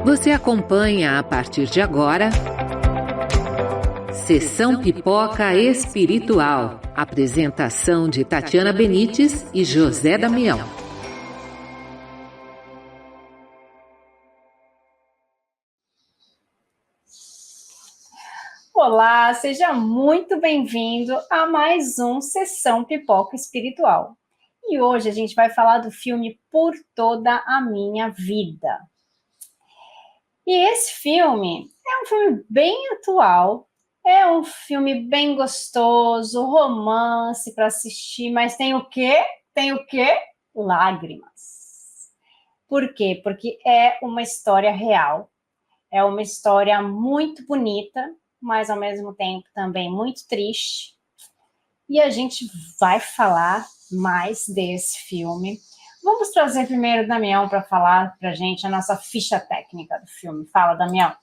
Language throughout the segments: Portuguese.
Você acompanha a partir de agora Sessão Pipoca Espiritual. Apresentação de Tatiana Benites e José Damião. Olá, seja muito bem-vindo a mais um Sessão Pipoca Espiritual. E hoje a gente vai falar do filme Por Toda a Minha Vida. E esse filme é um filme bem atual, é um filme bem gostoso, romance para assistir, mas tem o quê? Tem o quê? Lágrimas. Por quê? Porque é uma história real, é uma história muito bonita, mas ao mesmo tempo também muito triste. E a gente vai falar mais desse filme. Vamos trazer primeiro o Damião para falar para a gente a nossa ficha técnica do filme. Fala, Damião.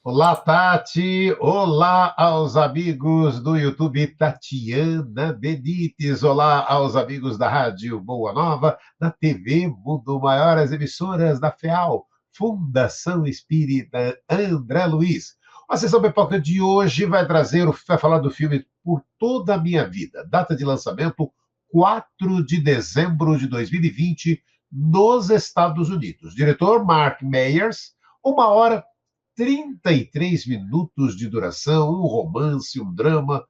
Olá, Tati! Olá aos amigos do YouTube Tatiana Benites. Olá aos amigos da Rádio Boa Nova, da TV Mundo Maior, as emissoras da FEAL, Fundação Espírita André Luiz. A sessão pipoca de hoje vai falar do filme Por Toda a Minha Vida. Data de lançamento, 4 de dezembro de 2020, nos Estados Unidos. Diretor Mark Meyers, 1h 33 minutos de duração, um romance, um drama,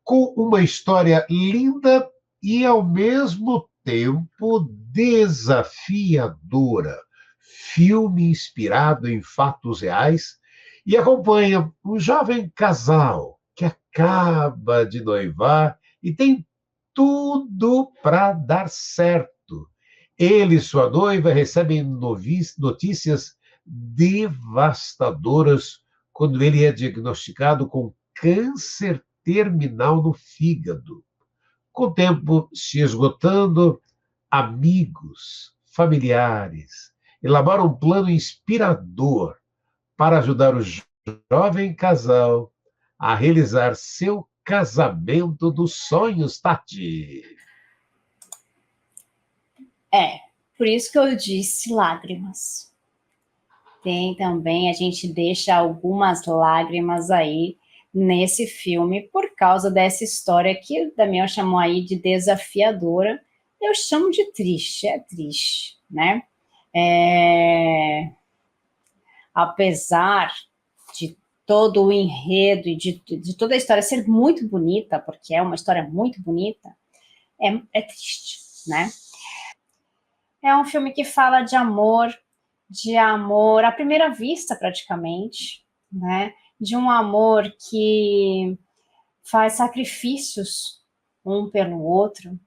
com uma história linda e, ao mesmo tempo, desafiadora. Filme inspirado em fatos reais e acompanha um jovem casal que acaba de noivar e tem tudo para dar certo. Ele e sua noiva recebem notícias devastadoras quando ele é diagnosticado com câncer terminal no fígado. Com o tempo se esgotando, amigos, familiares elaboram um plano inspirador para ajudar o jovem casal a realizar seu casamento dos sonhos, Tati. Por isso que eu disse lágrimas. Tem também, a gente deixa algumas lágrimas aí nesse filme por causa dessa história que o Damião chamou aí de desafiadora. Eu chamo de triste, é triste, né? Apesar de todo o enredo e de toda a história ser muito bonita, porque é uma história muito bonita, é triste, né? É um filme que fala de amor à primeira vista, praticamente, né? De um amor que faz sacrifícios um pelo outro.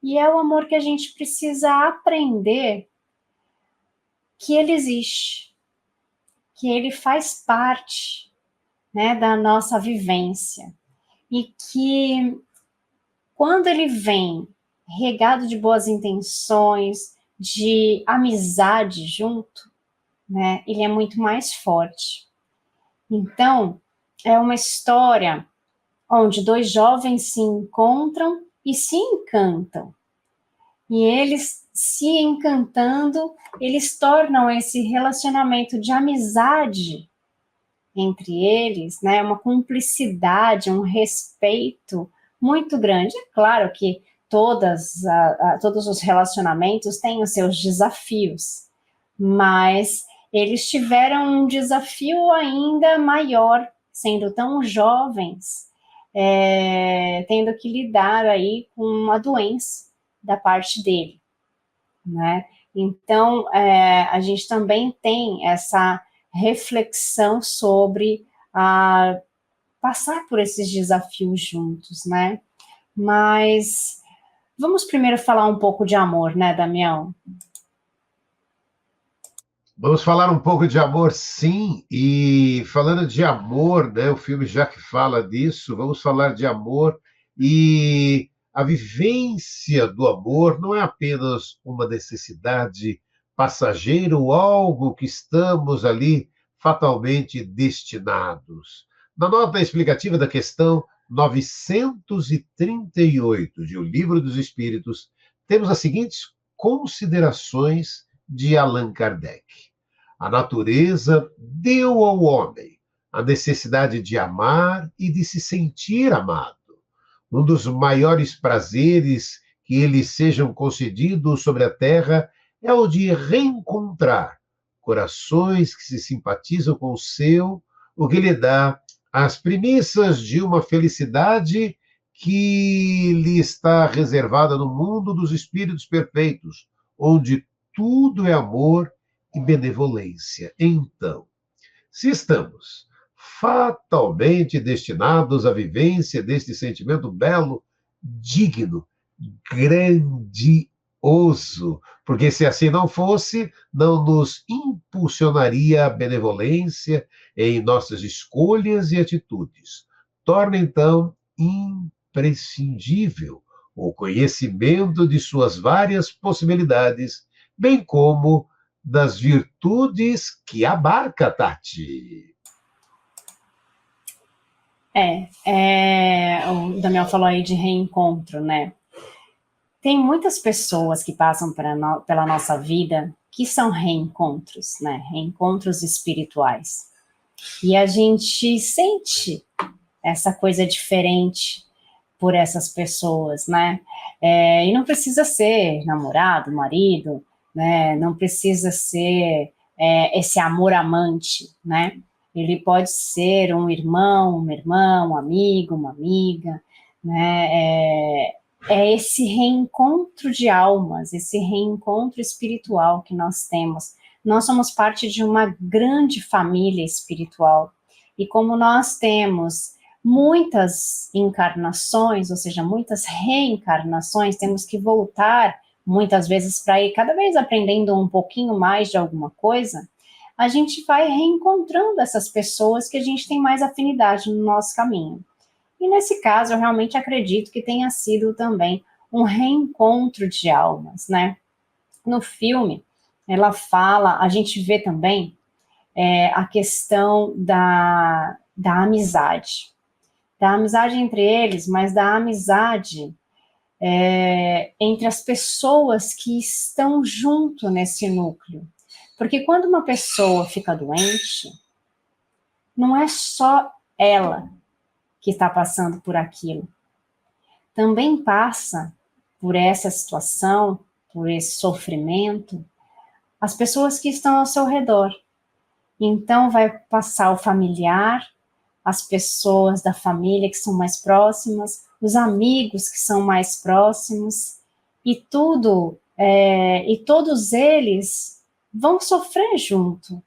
E é o amor que a gente precisa aprender que ele existe, que ele faz parte, né, da nossa vivência. E que quando ele vem regado de boas intenções, de amizade junto, né, ele é muito mais forte. Então, é uma história onde dois jovens se encontram e se encantam. E eles se encantando, eles tornam esse relacionamento de amizade entre eles, né, uma cumplicidade, um respeito muito grande. É claro que todos os relacionamentos têm os seus desafios, mas eles tiveram um desafio ainda maior, sendo tão jovens, tendo que lidar aí com uma doença da parte dele, né? Então, a gente também tem essa reflexão sobre passar por esses desafios juntos, né? Mas vamos primeiro falar um pouco de amor, né, Damião? Vamos falar um pouco de amor, sim, e falando de amor, né, o filme já que fala disso, vamos falar de amor, e a vivência do amor não é apenas uma necessidade passageira ou algo que estamos ali fatalmente destinados. Na nota explicativa da questão 938 de O Livro dos Espíritos, temos as seguintes considerações de Allan Kardec. A natureza deu ao homem a necessidade de amar e de se sentir amado. Um dos maiores prazeres que eles sejam concedidos sobre a terra é o de reencontrar corações que se simpatizam com o seu, o que lhe dá as premissas de uma felicidade que lhe está reservada no mundo dos espíritos perfeitos, onde tudo é amor e benevolência. Então, se estamos fatalmente destinados à vivência deste sentimento belo, digno, grandioso, porque se assim não fosse, não nos impulsionaria a benevolência em nossas escolhas e atitudes. Torna, então, imprescindível o conhecimento de suas várias possibilidades, bem como das virtudes que abarca, Tati. O Daniel falou aí de reencontro, né? Tem muitas pessoas que passam pela nossa vida que são reencontros, né? Reencontros espirituais. E a gente sente essa coisa diferente por essas pessoas, né? E não precisa ser namorado, marido, né? Não precisa ser esse amor amante, né? Ele pode ser um irmão, uma irmã, um amigo, uma amiga, né? É esse reencontro de almas, esse reencontro espiritual que nós temos. Nós somos parte de uma grande família espiritual. E como nós temos muitas encarnações, ou seja, muitas reencarnações, temos que voltar muitas vezes para ir cada vez aprendendo um pouquinho mais de alguma coisa, a gente vai reencontrando essas pessoas que a gente tem mais afinidade no nosso caminho. E nesse caso, eu realmente acredito que tenha sido também um reencontro de almas, né? No filme, ela fala, a gente vê também a questão da amizade. Da amizade entre eles, mas da amizade entre as pessoas que estão junto nesse núcleo. Porque quando uma pessoa fica doente, não é só ela que está passando por aquilo. Também passa por essa situação, por esse sofrimento, as pessoas que estão ao seu redor. Então vai passar o familiar, as pessoas da família que são mais próximas, os amigos que são mais próximos, e todos eles vão sofrer junto,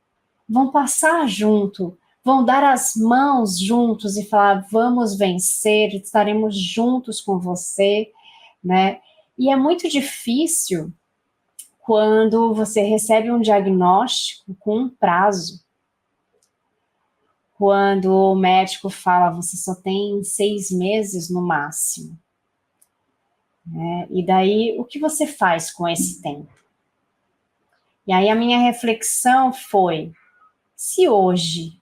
vão passar junto, vão dar as mãos juntos e falar, vamos vencer, estaremos juntos com você, né? E é muito difícil quando você recebe um diagnóstico com um prazo. Quando o médico fala, você só tem 6 meses no máximo. Né? E daí, o que você faz com esse tempo? E aí a minha reflexão foi, se hoje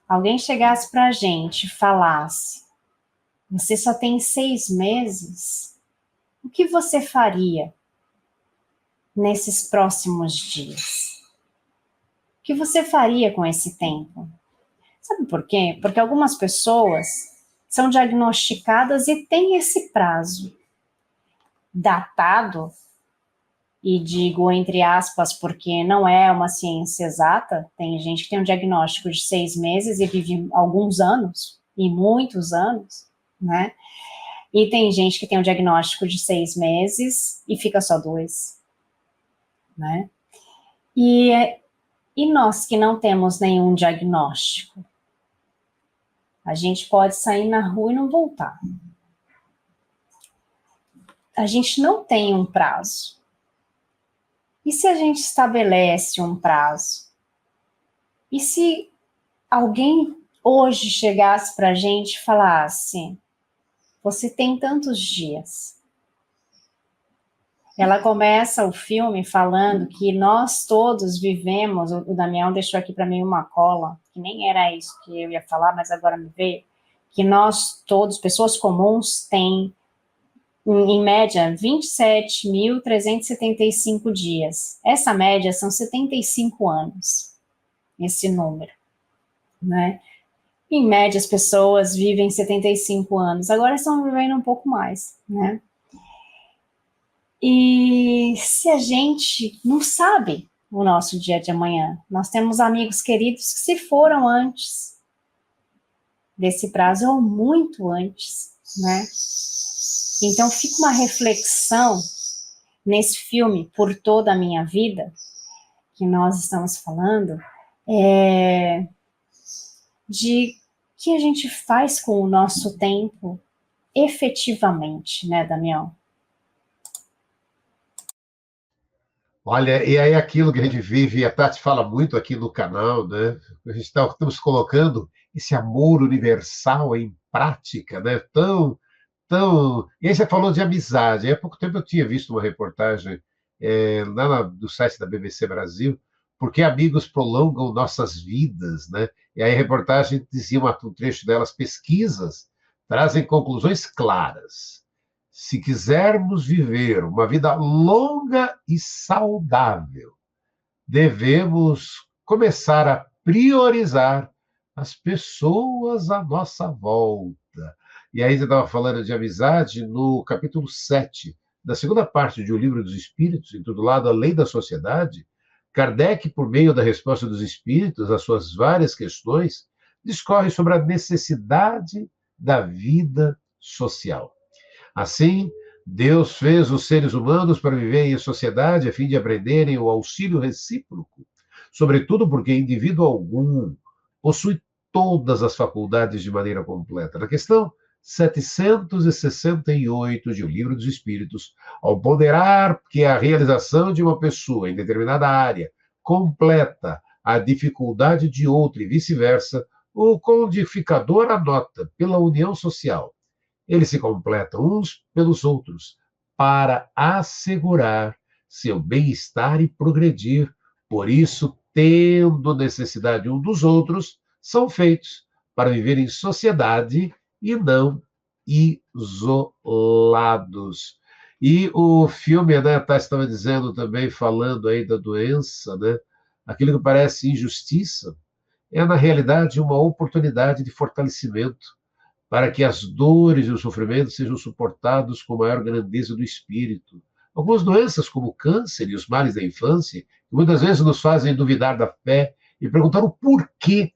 alguém chegasse para a gente e falasse, você só tem 6 meses, o que você faria nesses próximos dias? O que você faria com esse tempo? Sabe por quê? Porque algumas pessoas são diagnosticadas e têm esse prazo datado, e digo entre aspas, porque não é uma ciência exata, tem gente que tem um diagnóstico de 6 meses e vive alguns anos, e muitos anos, né? E tem gente que tem um diagnóstico de 6 meses e fica só 2, né? E nós que não temos nenhum diagnóstico, a gente pode sair na rua e não voltar. A gente não tem um prazo. E se a gente estabelece um prazo? E se alguém hoje chegasse para a gente e falasse, você tem tantos dias? Ela começa o filme falando que nós todos vivemos, o Damião deixou aqui para mim uma cola, que nem era isso que eu ia falar, mas agora me veio, que nós todos, pessoas comuns, têm em média, 27.375 dias. Essa média são 75 anos, esse número, né? Em média, as pessoas vivem 75 anos, agora estão vivendo um pouco mais, né? E se a gente não sabe o nosso dia de amanhã, nós temos amigos queridos que se foram antes desse prazo ou muito antes, né? Então fica uma reflexão nesse filme Por Toda a Minha Vida, que nós estamos falando, de que a gente faz com o nosso tempo efetivamente, né, Damião? Olha, e aí aquilo que a gente vive, a Tati fala muito aqui no canal, né? A gente estamos colocando esse amor universal em prática, né? E aí você falou de amizade. Há pouco tempo eu tinha visto uma reportagem do site da BBC Brasil, porque amigos prolongam nossas vidas, né? E aí a reportagem dizia um trecho delas, pesquisas trazem conclusões claras. Se quisermos viver uma vida longa e saudável, devemos começar a priorizar as pessoas à nossa volta. E aí você estava falando de amizade no capítulo 7 da segunda parte de O Livro dos Espíritos, intitulado A Lei da Sociedade. Kardec, por meio da resposta dos espíritos às suas várias questões, discorre sobre a necessidade da vida social. Assim, Deus fez os seres humanos para viverem em sociedade a fim de aprenderem o auxílio recíproco, sobretudo porque indivíduo algum possui todas as faculdades de maneira completa. Na questão 768 de O Livro dos Espíritos, ao ponderar que a realização de uma pessoa em determinada área completa a dificuldade de outra e vice-versa, o codificador anota, pela união social, eles se completam uns pelos outros para assegurar seu bem-estar e progredir. Por isso, tendo necessidade um dos outros, são feitos para viver em sociedade e não isolados. E o filme, né, Tati estava dizendo também, falando aí da doença, né, aquilo que parece injustiça, é na realidade uma oportunidade de fortalecimento para que as dores e os sofrimentos sejam suportados com maior grandeza do espírito. Algumas doenças, como o câncer e os males da infância, muitas vezes nos fazem duvidar da fé e perguntar o porquê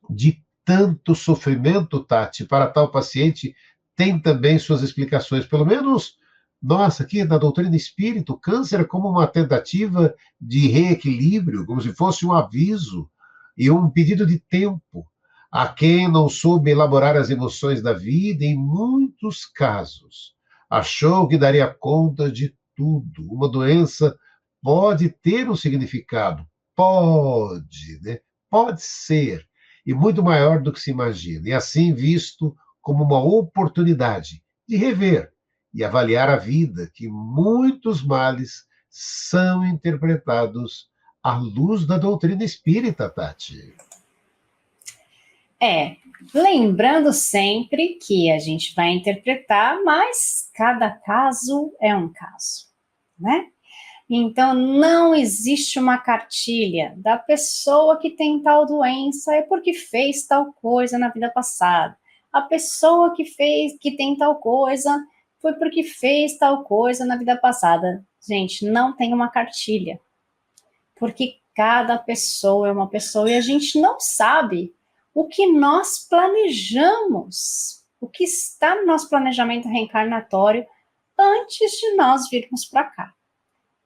de tanto sofrimento, Tati, para tal paciente, tem também suas explicações. Pelo menos, nossa, aqui na doutrina espírita, o câncer é como uma tentativa de reequilíbrio, como se fosse um aviso e um pedido de tempo a quem não soube elaborar as emoções da vida, em muitos casos, achou que daria conta de tudo. Uma doença pode ter um significado, pode, né? Pode ser, e muito maior do que se imagina, e assim visto como uma oportunidade de rever e avaliar a vida, que muitos males são interpretados à luz da doutrina espírita, Tati. Lembrando sempre que a gente vai interpretar, mas cada caso é um caso, né? Então, não existe uma cartilha da pessoa que tem tal doença é porque fez tal coisa na vida passada. A pessoa que tem tal coisa foi porque fez tal coisa na vida passada. Gente, não tem uma cartilha. Porque cada pessoa é uma pessoa e a gente não sabe o que nós planejamos, o que está no nosso planejamento reencarnatório antes de nós virmos para cá.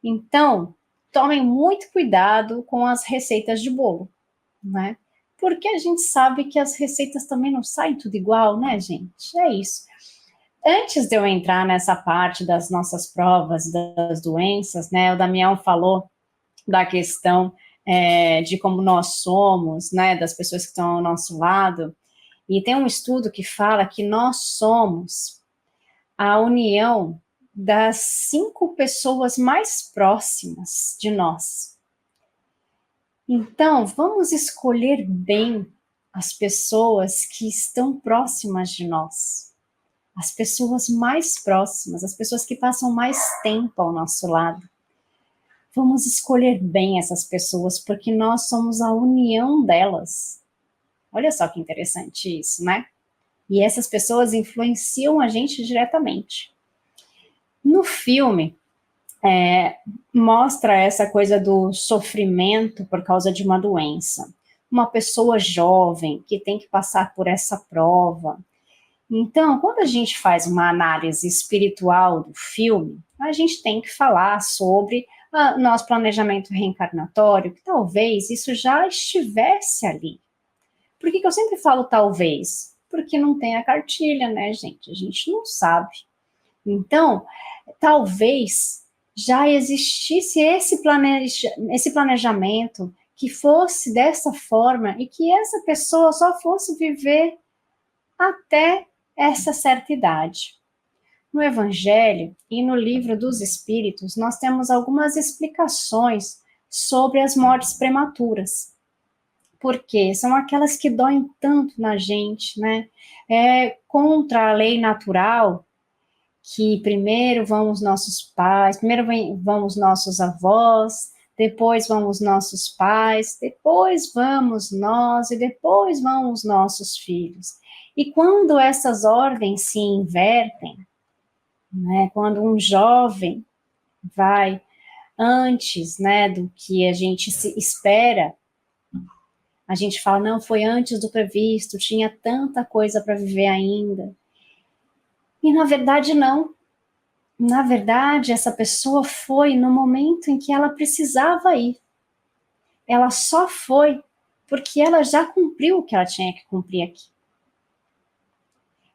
Então, tomem muito cuidado com as receitas de bolo, né? Porque a gente sabe que as receitas também não saem tudo igual, né, gente? É isso. Antes de eu entrar nessa parte das nossas provas, das doenças, né, o Damião falou da questão de como nós somos, né, das pessoas que estão ao nosso lado, e tem um estudo que fala que nós somos a união das 5 pessoas mais próximas de nós. Então, vamos escolher bem as pessoas que estão próximas de nós. as pessoas mais próximas, as pessoas que passam mais tempo ao nosso lado. Vamos escolher bem essas pessoas, porque nós somos a união delas. Olha só que interessante isso, né? E essas pessoas influenciam a gente diretamente. No filme, mostra essa coisa do sofrimento por causa de uma doença. Uma pessoa jovem que tem que passar por essa prova. Então, quando a gente faz uma análise espiritual do filme, a gente tem que falar sobre nosso planejamento reencarnatório, que talvez isso já estivesse ali. Por que eu sempre falo talvez? Porque não tem a cartilha, né, gente? A gente não sabe. Então, talvez já existisse esse planejamento que fosse dessa forma e que essa pessoa só fosse viver até essa certa idade. No Evangelho e no Livro dos Espíritos, nós temos algumas explicações sobre as mortes prematuras. Porque são aquelas que doem tanto na gente, né? Contra a lei natural, que primeiro vão os nossos pais, primeiro vão os nossos avós, depois vão os nossos pais, depois vamos nós e depois vão os nossos filhos. E quando essas ordens se invertem, né, quando um jovem vai antes, né, do que a gente se espera, a gente fala, não, foi antes do previsto, tinha tanta coisa para viver ainda. E na verdade não. Na verdade, essa pessoa foi no momento em que ela precisava ir. Ela só foi porque ela já cumpriu o que ela tinha que cumprir aqui.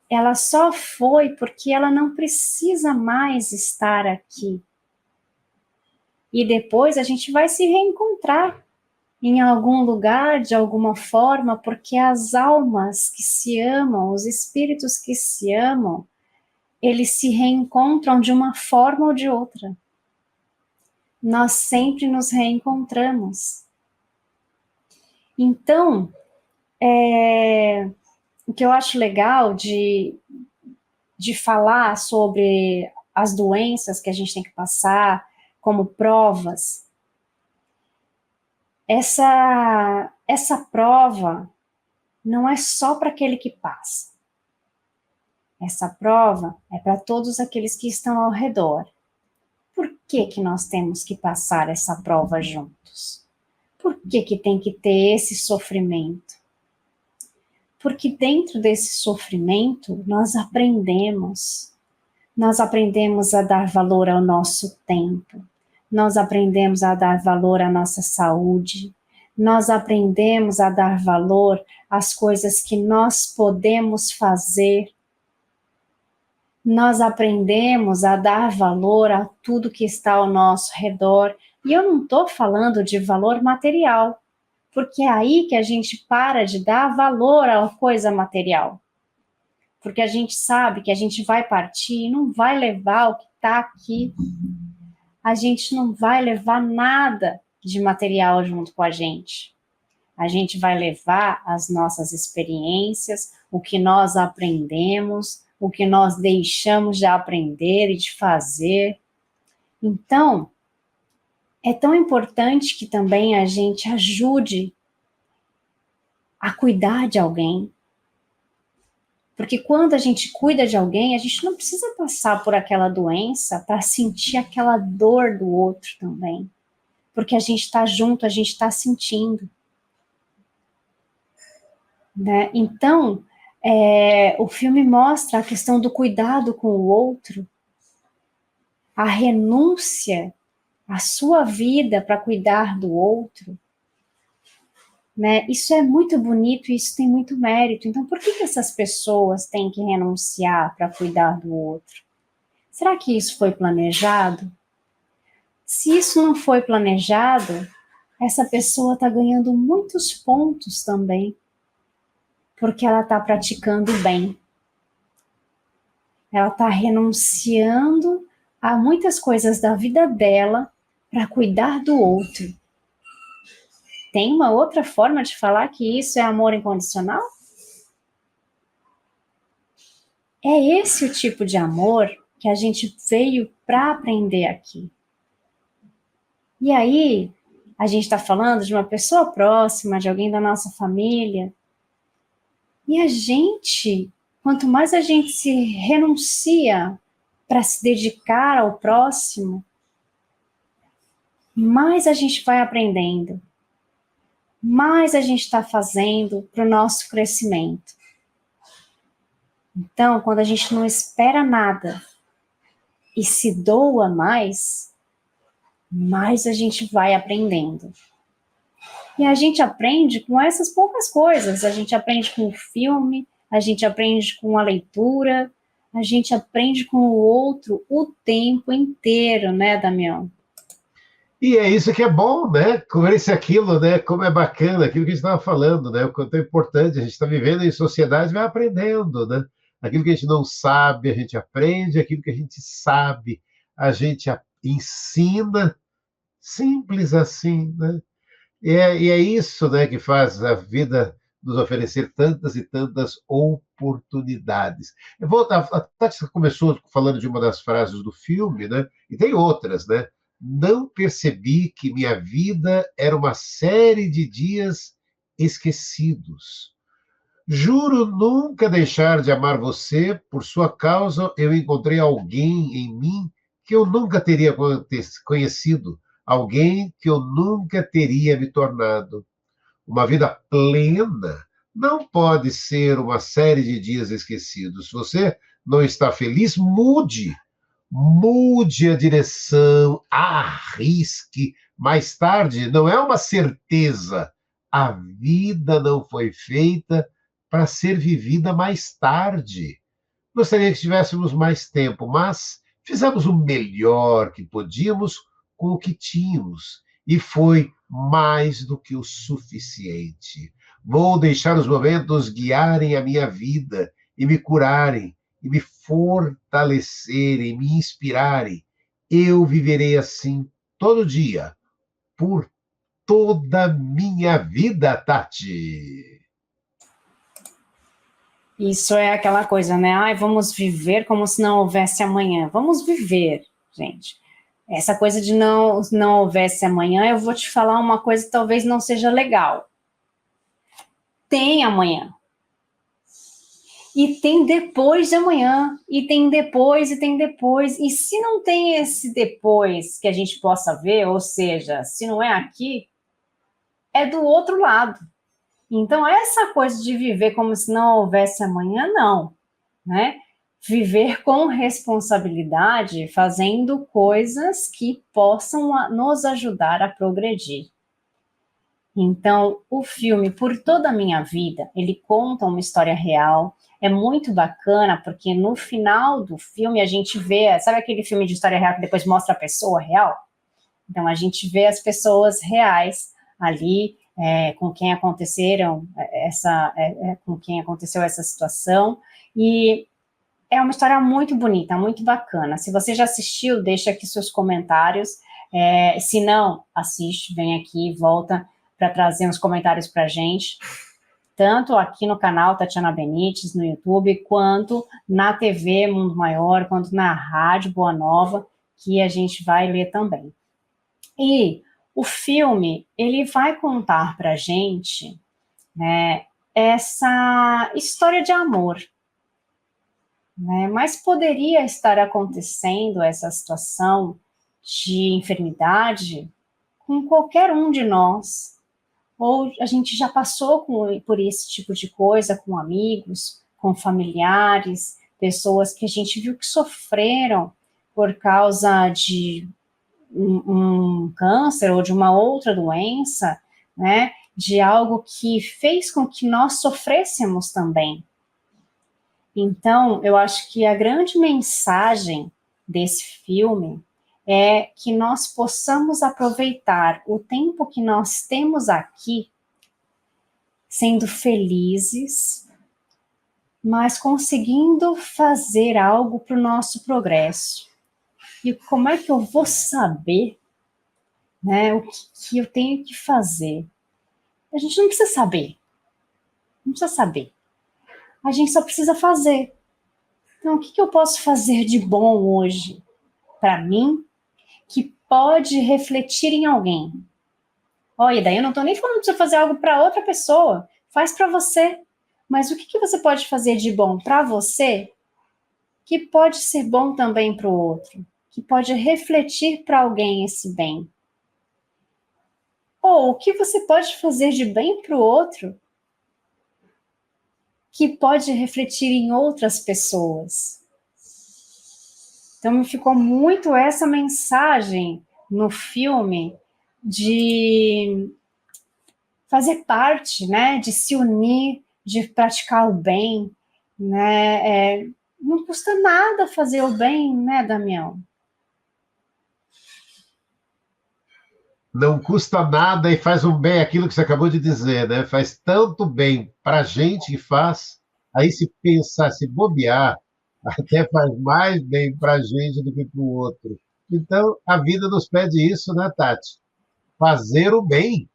Ela só foi porque ela não precisa mais estar aqui. E depois a gente vai se reencontrar em algum lugar, de alguma forma, porque as almas que se amam, os espíritos que se amam, eles se reencontram de uma forma ou de outra. Nós sempre nos reencontramos. Então, o que eu acho legal de falar sobre as doenças que a gente tem que passar como provas, essa prova não é só para aquele que passa. Essa prova é para todos aqueles que estão ao redor. Por que que nós temos que passar essa prova juntos? Por que que tem que ter esse sofrimento? Porque dentro desse sofrimento nós aprendemos a dar valor ao nosso tempo, nós aprendemos a dar valor à nossa saúde, nós aprendemos a dar valor às coisas que nós podemos fazer, nós aprendemos a dar valor a tudo que está ao nosso redor, e eu não estou falando de valor material, porque é aí que a gente para de dar valor à coisa material. Porque a gente sabe que a gente vai partir e não vai levar o que está aqui. A gente não vai levar nada de material junto com a gente. A gente vai levar as nossas experiências, o que nós aprendemos, o que nós deixamos de aprender e de fazer. Então, é tão importante que também a gente ajude a cuidar de alguém. Porque quando a gente cuida de alguém, a gente não precisa passar por aquela doença para sentir aquela dor do outro também. Porque a gente está junto, a gente está sentindo. Né? Então, o filme mostra a questão do cuidado com o outro, a renúncia à sua vida para cuidar do outro. Né? Isso é muito bonito e isso tem muito mérito. Então, por que essas pessoas têm que renunciar para cuidar do outro? Será que isso foi planejado? Se isso não foi planejado, essa pessoa está ganhando muitos pontos também, porque ela está praticando bem. Ela está renunciando a muitas coisas da vida dela para cuidar do outro. Tem uma outra forma de falar que isso é amor incondicional? É esse o tipo de amor que a gente veio para aprender aqui. E aí, a gente está falando de uma pessoa próxima, de alguém da nossa família, e a gente, quanto mais a gente se renuncia para se dedicar ao próximo, mais a gente vai aprendendo, mais a gente está fazendo para o nosso crescimento. Então, quando a gente não espera nada e se doa mais, mais a gente vai aprendendo. E a gente aprende com essas poucas coisas. A gente aprende com o filme, a gente aprende com a leitura, a gente aprende com o outro o tempo inteiro, né, Damião? E é isso que é bom, né? Como isso e aquilo, né? Como é bacana, aquilo que a gente estava falando, né? O quanto é importante, a gente está vivendo em sociedade, vai aprendendo, né? Aquilo que a gente não sabe, a gente aprende, aquilo que a gente sabe, a gente ensina, simples assim, né? E é isso, né, que faz a vida nos oferecer tantas e tantas oportunidades. A Tati começou falando de uma das frases do filme, né? E tem outras, né? Não percebi que minha vida era uma série de dias esquecidos. Juro nunca deixar de amar você, por sua causa eu encontrei alguém em mim que eu nunca teria conhecido, alguém que eu nunca teria me tornado. Uma vida plena não pode ser uma série de dias esquecidos. Se você não está feliz, mude. Mude a direção, arrisque. Mais tarde, não é uma certeza. A vida não foi feita para ser vivida mais tarde. Gostaria que tivéssemos mais tempo, mas fizemos o melhor que podíamos com o que tínhamos. E foi mais do que o suficiente. Vou deixar os momentos guiarem a minha vida e me curarem, e me fortalecerem, me inspirarem. Eu viverei assim todo dia, por toda a minha vida, Tati. Isso é aquela coisa, né? Ai, vamos viver como se não houvesse amanhã. Vamos viver, gente. Essa coisa de não houvesse amanhã, eu vou te falar uma coisa que talvez não seja legal. Tem amanhã. E tem depois de amanhã, e tem depois, e tem depois. E se não tem esse depois que a gente possa ver, ou seja, se não é aqui, é do outro lado. Então, essa coisa de viver como se não houvesse amanhã, não, né? Viver com responsabilidade, fazendo coisas que possam nos ajudar a progredir. Então, o filme Por Toda a Minha Vida, ele conta uma história real, é muito bacana, porque no final do filme a gente vê, sabe aquele filme de história real que depois mostra a pessoa real? Então, a gente vê as pessoas reais ali, com quem aconteceram com quem aconteceu essa situação, e é uma história muito bonita, muito bacana. Se você já assistiu, deixa aqui seus comentários. Se não, assiste, vem aqui, volta para trazer uns comentários para a gente, tanto aqui no canal Tatiana Benites, no YouTube, quanto na TV Mundo Maior, quanto na Rádio Boa Nova, que a gente vai ler também. E o filme, ele vai contar para a gente, né, essa história de amor, né? Mas poderia estar acontecendo essa situação de enfermidade com qualquer um de nós, ou a gente já passou por esse tipo de coisa com amigos, com familiares, pessoas que a gente viu que sofreram por causa de um câncer ou de uma outra doença, né? De algo que fez com que nós sofrêssemos também. Então, eu acho que a grande mensagem desse filme é que nós possamos aproveitar o tempo que nós temos aqui sendo felizes, mas conseguindo fazer algo para o nosso progresso. E como é que eu vou saber, né, o que eu tenho que fazer? A gente não precisa saber. Não precisa saber. A gente só precisa fazer. Então, o que eu posso fazer de bom hoje para mim que pode refletir em alguém? Olha, daí eu não estou nem falando de você fazer algo para outra pessoa, faz para você. Mas o que você pode fazer de bom para você que pode ser bom também para o outro, que pode refletir para alguém esse bem? Ou o que você pode fazer de bem para o outro que pode refletir em outras pessoas? Então, me ficou muito essa mensagem no filme de fazer parte, né, de se unir, de praticar o bem, né? Não custa nada fazer o bem, né, Damião? Não custa nada e faz um bem, aquilo que você acabou de dizer, né? Faz tanto bem para a gente que faz, aí se pensar, se bobear, até faz mais bem para a gente do que para o outro. Então, a vida nos pede isso, né, Tati? Fazer o bem.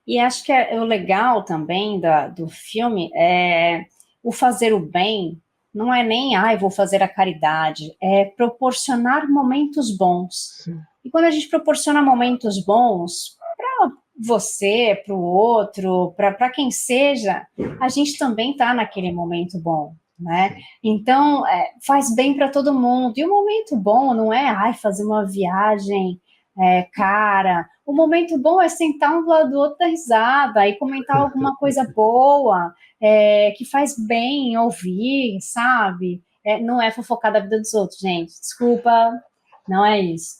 E acho que o legal também do filme é o fazer o bem, não é nem, vou fazer a caridade, é proporcionar momentos bons. Sim. E quando a gente proporciona momentos bons para você, para o outro, para quem seja, a gente também está naquele momento bom, né? Então, faz bem para todo mundo. E o momento bom não é, fazer uma viagem cara. O momento bom é sentar um do lado do outro, dar risada e comentar alguma coisa boa, que faz bem ouvir, sabe? Não é fofocar da vida dos outros, gente. Desculpa, não é isso.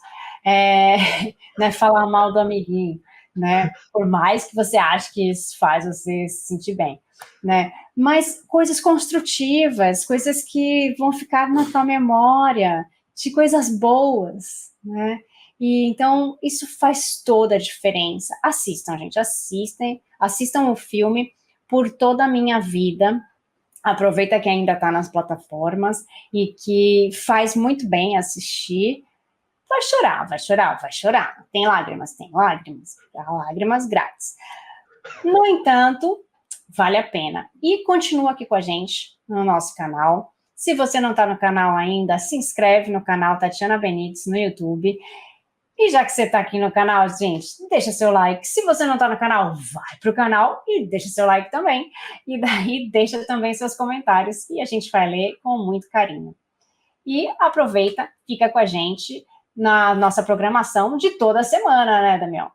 Não é falar mal do amiguinho, né? Por mais que você ache que isso faz você se sentir bem, né? Mas coisas construtivas, coisas que vão ficar na tua memória, de coisas boas, né? E então isso faz toda a diferença. Assistam, gente, assistam o filme Por Toda a Minha Vida. Aproveita que ainda está nas plataformas e que faz muito bem assistir. Vai chorar. Tem lágrimas, lágrimas grátis. No entanto, vale a pena. E continua aqui com a gente no nosso canal. Se você não está no canal ainda, se inscreve no canal Tatiana Benites no YouTube. E já que você está aqui no canal, gente, deixa seu like. Se você não está no canal, vai pro canal e deixa seu like também. E daí deixa também seus comentários e a gente vai ler com muito carinho. E aproveita, fica com a gente na nossa programação de toda semana, né, Damião?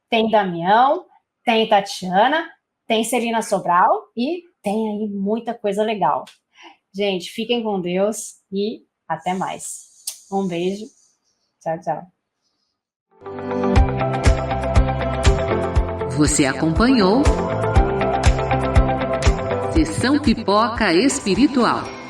Tem Damião, tem Tatiana, tem Celina Sobral e tem aí muita coisa legal. Gente, fiquem com Deus e até mais. Um beijo. Tchau, tchau. Você acompanhou Sessão Pipoca Espiritual.